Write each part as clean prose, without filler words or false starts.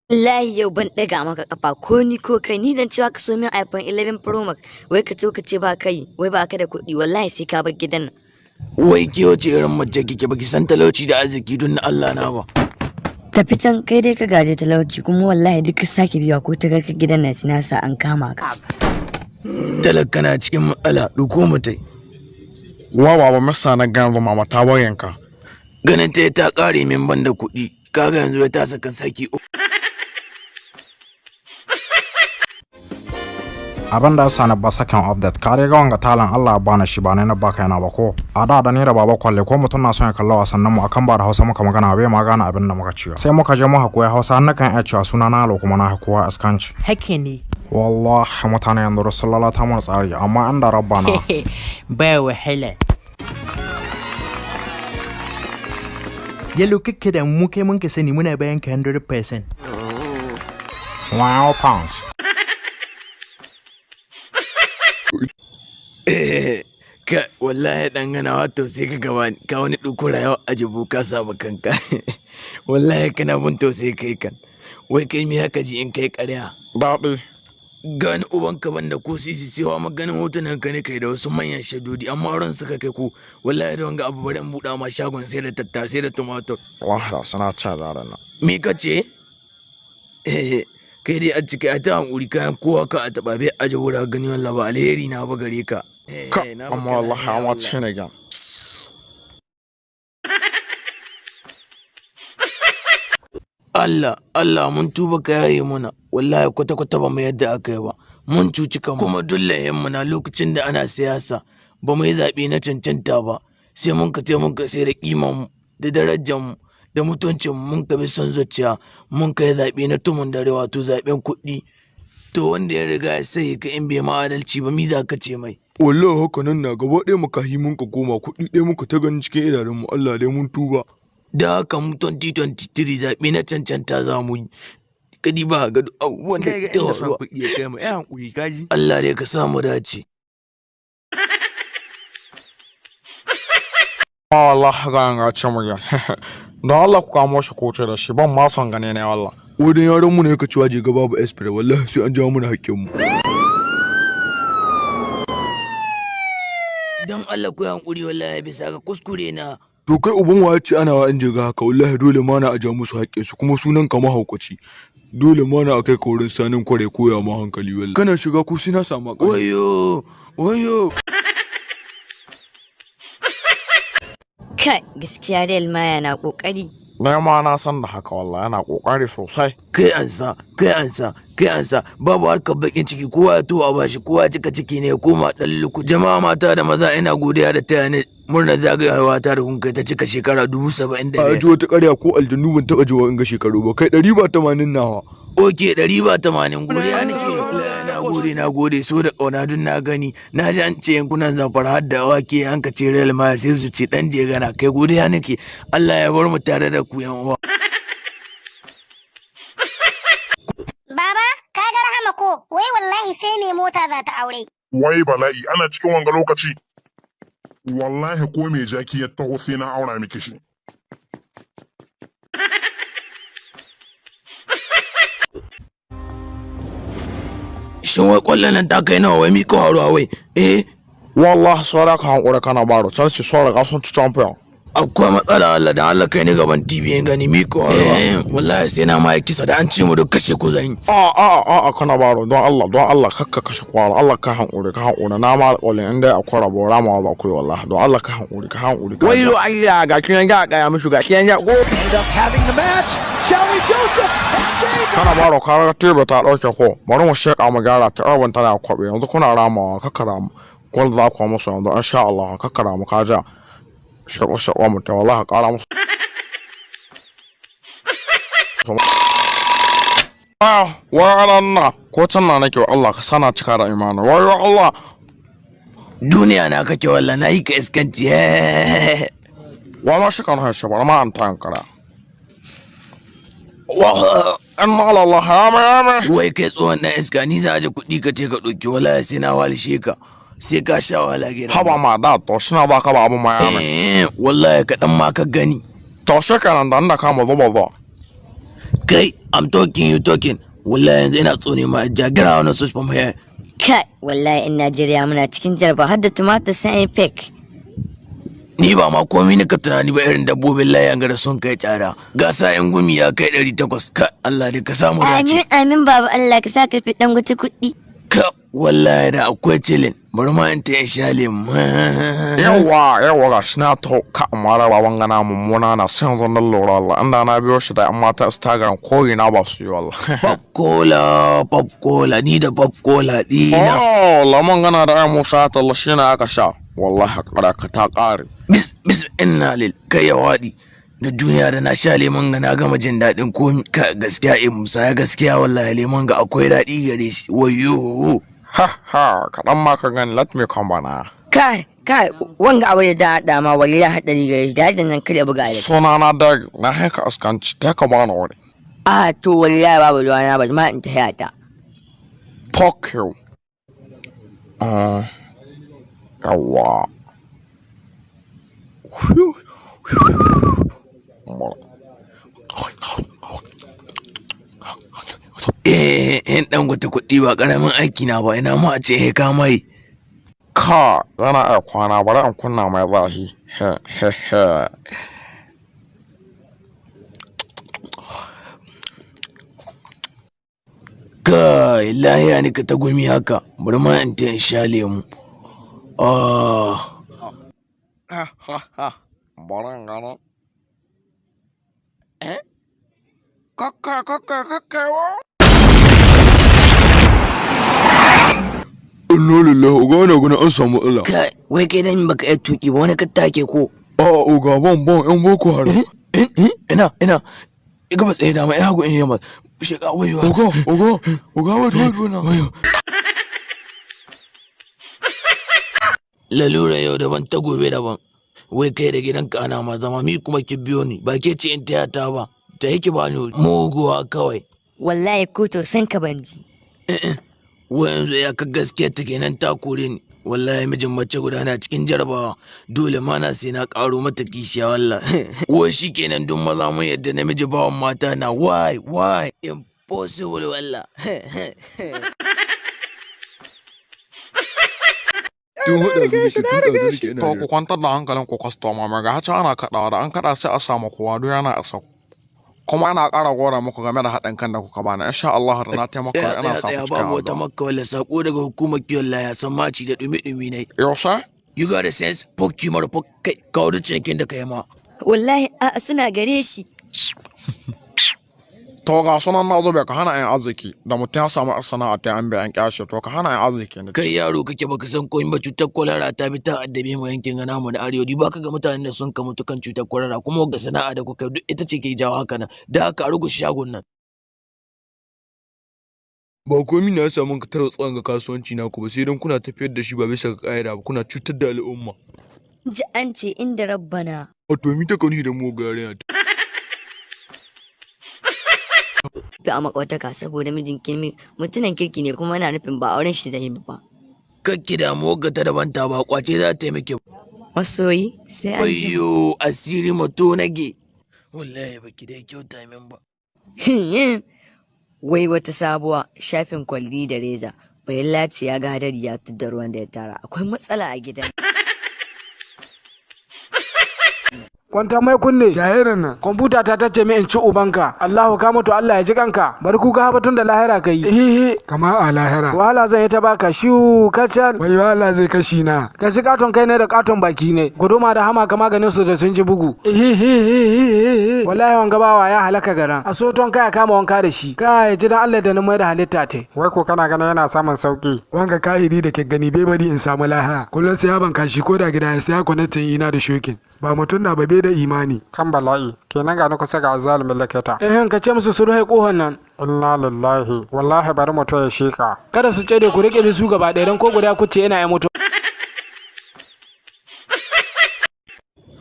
Wallahi yau ban ɗaga maka kafa ko ni ko kai ni dan cewa ka so min iPhone 11 Pro Max wai ka ce ba kai wai ba ka da kuɗi wallahi sai ka bar gidan nan. Wai ke wace irin mace kike baki san talauci da arziki don na Allah na ba. Tafi can kai dai ka gaje talauci kuma wallahi duk ka sake biya ko ta garka gidan nan sai na sa an kama ka. Talaka na cikin matsala duko mutai. Wa baba masa na gamba mama ta wayanka. Ganin ta kare min banda kuɗi kaga yanzu ya ta saka saki. Abin da yasa na ba sakin update ka ga wanga talan Allah ba na shi ba ne na baka yana ba ko a da ni da baba kwalle ko mutum na son ya kalla wasannin mu akan ba da Hausa muka magana bai magana abin da muka ciyo sai muka je mu hakoya Hausa na kan iya cewa suna na lo kuma na hakowa askanci hake ne wallahi mutane yanzu Rasulullah ta mun tsari amma an da rabbana bai wahala yalo kike da mu kai mun ka sani muna bayan ka 100%. Wow pounds Ka wallahi dan gana wato sai ka gaba ka wani duku rayuwa a jibu ka samu kanka wallahi kana mun to sai kai kan wai kai me haka ji in kai ƙarya daɗi gani uban ka banda ko sisi cewa maganin hotunan ka ne kai da wasu manyan shadodi amma ran suka kai ku wallahi da wanga abu bari in buɗa ma shagon sai da tattasai da tumatur wahala suna ta da rana me kace kai dai a ciki a ta hankuri kayan kowa ka a taɓa bai aje wura gani wallah ba alheri na ba gare ka amma wallahi amma ce ne ga Allah mun tuba ka yaye muna wallahi kwata ba mu yadda aka yi ba mun cuci kanmu kuma dole mu na lokacin da ana siyasa ba mu yi zaɓe na cancanta ba sai mun ka sai da kiman mu da darajar mu da mutuncin mun ka bi son zuciya mun kai zaɓe na tumun dare wato zaɓen kuɗi to wanda ya riga ya sai ka in bai ma adalci ba mi za ka ce mai wallahi haka nan na gaba ɗaya muka yi mun ka koma kuɗi ɗaya muka ta ganin cikin idanun mu Allah dai mun tuba da haka mu 2023 zaɓe na cancanta za mu yi kadi ba ga wanda ta wasu iya kai mu hankuri kaji Allah dai ka samu dace wallahi ga ce mu ya don Allah ku kamo shi ko ce da shi ban ma son gane ne wallah wadan yaran mu ne ka ci waje ga babu esprit wallahi sai an jawo mana haƙƙin mu dan Allah ku hankuri wallahi bisa ga kuskure na to kai uban wa ce ana wa an je ga haka wallahi dole ma na aja musu haƙƙin su kuma sunan ka mahaukaci dole ma na akai ka wurin sanin kware koya ma hankali wallahi kana shiga ku sai na samu wayo Kai gaskiya Real Maya na kokari. na ma na san da haka wallahi yana kokari sosai kai ansa babu harkar bakin ciki kowa ya tuwa bashi kowa ya cika ciki ne koma dan luku jama'a mata da maza ina godiya da taya ne murnar zagayawa ta da kun kai ta cika shekara 75 a ji wata ƙarya ko aljannu ban taɓa jiwa in ga shekaru ba kai 180 nawa oke 180 godiya nake na gode so da ƙauna dun na gani na ji an ce yankunan zamfara har da wake an ka ce Real Maya sai su ce dan je gana kai godiya nake Allah ya bar mu tare da ku yan uwa Baba, ka ga Rahama ko? Wai wallahi sai ne mota za ta aure. Wai bala'i ana cikin wanga lokaci. Wallahi ko me jaki ya taho sai na aura miki shi. shin wai kwallon nan ta kai nawa wai miko haruwa wai wallahi sora ka hankura kana baro Chelsea sora ga sun ci champion akwai matsala Allah da Allah kai ni gaban TV in gani miko wallahi sai na ma ya kisa da an ce mu duk kashe ku zan yi a kana baro don Allah kakka kashe kwaro Allah ka hankuri na ma alƙawari in dai akwai rabo rama ba ku wallahi don Allah ka hankuri wayo Allah ga kin ga ya mishi ga kin ya go kana baro ka tebe ta dauke ko bari mu sheka mu gara ta arban tana kwabe yanzu kuna ramawa kakkara mu gol za ku musu yanzu insha Allah kakkara mu ka ja shaɓa mu ta wallahi ƙara musu wa'alan na ko can na nake wa Allah ka sana cika da imani wayo Allah duniya na kake wallahi na yi ka iskanci wala shi kan harshe ba ma an ta yankara inna Allah ya mai wai kai tsohon na iska ni za a je kuɗi ka ce ka ɗauki wallahi sai na walishe ka sai ka sha wahala gida haba ma da to shi na baka ba abu ma ya mai wallahi ka dan ma ka gani to shi kenan da kama zuba Kai, I'm talking, you talking. Wallahi yanzu ina tsone ma jagira wani switch from here. Kai, wallahi in Najeriya muna cikin jarba har da tumatir sai fake. Ni ba ma komai ne ka tunani ba irin dabbobin layan da sun kai tsada. Gasa yan gumi ya kai 800. Ka Allah dai ka samu dace. Amin baba Allah ka sa ka fi dan guci kuɗi. Ka wallahi da akwai cilin. Bari ma in ta ya sha lemu. yawa ga shi na to ka amara baban gana mummuna na sai yanzu nan lura Allah inda na biyo shi da yan mata Instagram ko ina ba su yi wallahi. Pop cola ni da pop cola dina. Lamon gana da ai Musa ta shi na aka sha wallahi ka ta kare. Bis inna lil kai ya wadi. Da duniya da na sha lemon ga na gama jin daɗin ko gaskiya Musa ya gaskiya wallahi lemon ga akwai daɗi gare shi. Wayyo. Kaɗan ma ka gani let me come bana. Kai, wanga abu da dama wali ya haɗari gare shi da nan kada buga da. Suna na da na haka askanci ta ka bana wani. To wallahi babu ruwana ba ma in ta hayata. Fuck you. Yawa. In dan wata kuɗi ba ƙaramin aiki na ba ina ma a ce ka mai. Ka yana iya kwana bari in kunna mai zahi. Kai lahiya ni ka ta gumi haka bari ma in ta sha lemu. Bari in gano. Kakka Inna lillahi oga na gana an samu matsala. Kai wai kai dan baka iya tuki ba wani ka take ko. Oga ban yan boko haram. Ina iga ba tsaye da mai hagu in yamma. Shiga wayo. Oga wato na. Lalura yau daban ta gobe daban. Wai kai da gidanka ana ma zama mi kuma ki biyo ni ba ke ce in taya ta ba. Ta yake ba ni muguwa kawai. Wallahi ko to san ka banji. Wai yanzu ya ka gaskiya ta kenan ta kore ni. Wallahi mijin mace guda na cikin jarabawa dole ma na sai na karo mata kishiya wallahi. Wai shi kenan duk maza mun yadda namiji bawan mata na why impossible wallah. Tun huɗa zuwa ina To ku kwantar da hankalin ku kwastoma mai ga ana kaɗawa da an kaɗa sai a samu kowa duk yana isa. Kuma ana ƙara gora muku game da haɗin kan da kuka bani insha Allah da na taimaka ina samu cikin babu wata makka wala sako daga hukumar kiwon lafiya san maci da dumi ne. Yaushe? You got a sense pokki mara kai kawo da cinikin da kai ma. Wallahi a suna gare shi. To ga sunan na zobe ka hana yin arziki da mutum ya samu sana'a ta an bayan kyashe to ka hana yin arziki ne. Kai yaro kake baka san ko in ba cutar kwalara ta bi ta addabe mu yankin gana mu na arewa ba ka ga mutanen da sun ka mutu kan cutar kwalara kuma ga sana'a da kuka duk ita ce ke jawo haka nan da haka a rugu shagon nan. Ba komi na ya samu ka tarwa tsawon ga kasuwanci na ku ba sai don kuna tafiyar da shi ba bisa ga ƙa'ida ba kuna cutar da al'umma. Ji an ce inda rabbana. Wato mi ta kauni da mu gare ta. Fi a makwataka saboda mijin kirmi mutumin kirki ne kuma yana nufin ba auren shi da yi ba. Kakki da mu ga ta daban ta ba kwace za ta yi miki. Masoyi sai an ji. Ayyo asiri mato nage. Wallahi baki da kyauta min ba. Wai wata sabuwa shafin Kwalli da Reza bayan Lati ya ga hadari ya tudda ruwan da ya tara akwai matsala a gidan. Kwanta mai kunne jahirin nan kwamfuta ta tace mai in ci ubanka Allahu ka mutu Allah ya ji kanka bari ku ga batun da lahira kai kama a lahira wahala zan yi ta baka shiu kacal wai wahala zai kashi na ka shi katon kai ne da katon baki ne guduma da hama ka maganin su da sun ji bugu wallahi wanga bawa ya halaka garan a so ton kai kama wanka da shi kai ji dan Allah da ni mai da halitta te wai ko kana ganin yana samun sauki wanga kahiri da ke gani bai bari in samu lahira kullum sai ya banka shi ko da gida ya sai ya connect ina da shokin ba mutum na babe da imani kan bala'i kenan ga kusa ga zalimin laketa ka ce musu su ruhe kohon nan inna lillahi wallahi bari mutum ya shika kada su ce da ku rike su gaba ɗaya don ko guda kuce yana ya mutu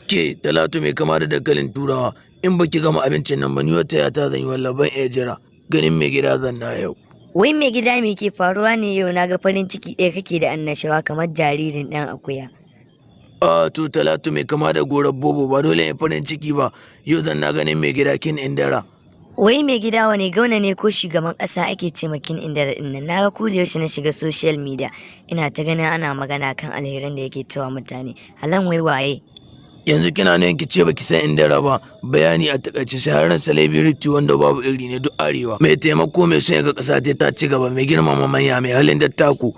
ke Talatu mai kama da dankalin turawa in baki gama abincin nan ba ni wata ya ta zan yi wallahi ban iya jira ganin mai gida zan na yau wai mai gida me ke faruwa ne yau na ga farin ciki ɗaya kake da annashawa kamar jaririn ɗan akuya. To Talatu mai kama da gorar bobo ba dole ya farin ciki ba yau zan na ganin mai gida kin indara. Wai mai gida wani gauna ne ko shugaban ƙasa ake ce makin inda na ga yaushe na shiga social media ina ta ganin ana magana kan alheran da yake cewa mutane halan wai waye. Yanzu kina nan ki ce baki san inda ba bayani a takaice shahararren celebrity wanda babu iri ne duk arewa mai taimako mai son ga ƙasa ta ci gaba mai girmama manya mai halin dattaku.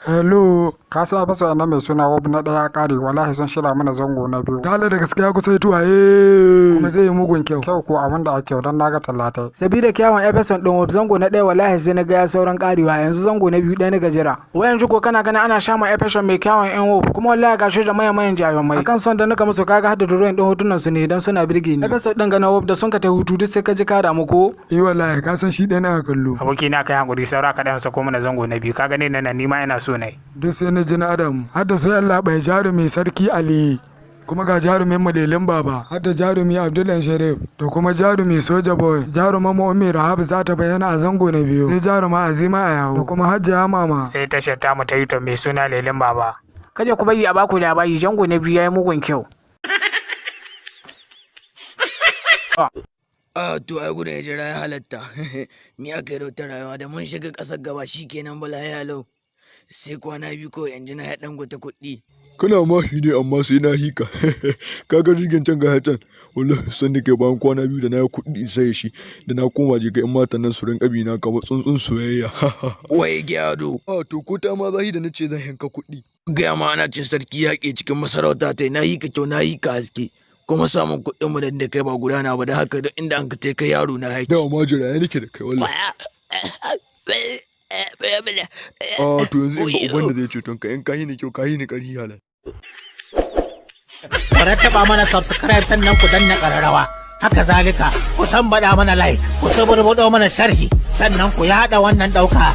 Hello. Ka san fasa na mai suna Wab na ɗaya ƙari wallahi sun shirya mana zango na biyu. Dala da gaskiya kusa tuwaye. Kuma zai yi mugun kyau. Kyau ko abin da ake don naga talatai. Sabida kyawun episode din Wab zango na ɗaya wallahi sai na ga ya sauran ƙarewa yanzu zango na biyu ɗaya na gajera. Wai yanzu ko kana ganin ana sha ma episode mai kyawun yan Wab kuma wallahi gashi da mayan jarumai. Akan son da nika musu kaga hadda drawing din hotunan su ne dan suna birge ni. Episode din ga na Wab da sun ka ta hutu duk sai ka ji ka damu ko? Wallahi ka san shi ɗaya na kallo. Aboki na kai hankuri saura ka dan sako mana zango na biyu ka gane nan ni ma ina so ne. Duk sai na ji na Adam hadda sai Allah bai jarumi sarki Ali kuma ga jarumin Madalin Baba hadda jarumi Abdullahi Sharif da kuma jarumi Soja Boy jaruman Ummi Rahab za ta bayyana a zango na biyu sai jaruma Azima a yawo da kuma Hajjia Mama sai tashar ta mu ta yi mai suna Lelin Baba. Kaje ku bari a baku labari zango na biyu yayi mugun kyau. To ai gudun hijira ya halatta me aka yi da wata rayuwa da mun shiga ƙasar gaba shikenan bala ya lau sai kwana biyu kawai yanzu na ya ɗangwata kuɗi. Kana mahi ne amma sai na hika. Kaga rigin can ga hatan. Wallahi san nake bayan kwana biyu da na kuɗi sai shi da na koma je ga ƴan matan nan su rinka bi na kamar tsuntsun soyayya. Wai gyado. To ko ta ma zahi da nace zan yanka kuɗi. Gaya ma ana cin sarki yaƙi cikin masarauta ta na hika kyau na hika haske. Kuma samun kuɗin mu da kai ba gudana ba da haka duk inda an ka kai yaro na haiki. Da ma jira ya nake da kai wallahi. To yanzu in ga uban da zai ceton ka in ka yi ni kyau ka yi ni ƙarhi halal. Ku rattaba mana subscribe sannan ku danna ƙararrawa. Haka zalika ku san bada mana like ku saburbudo mana sharhi sannan ku yaɗa wannan ɗauka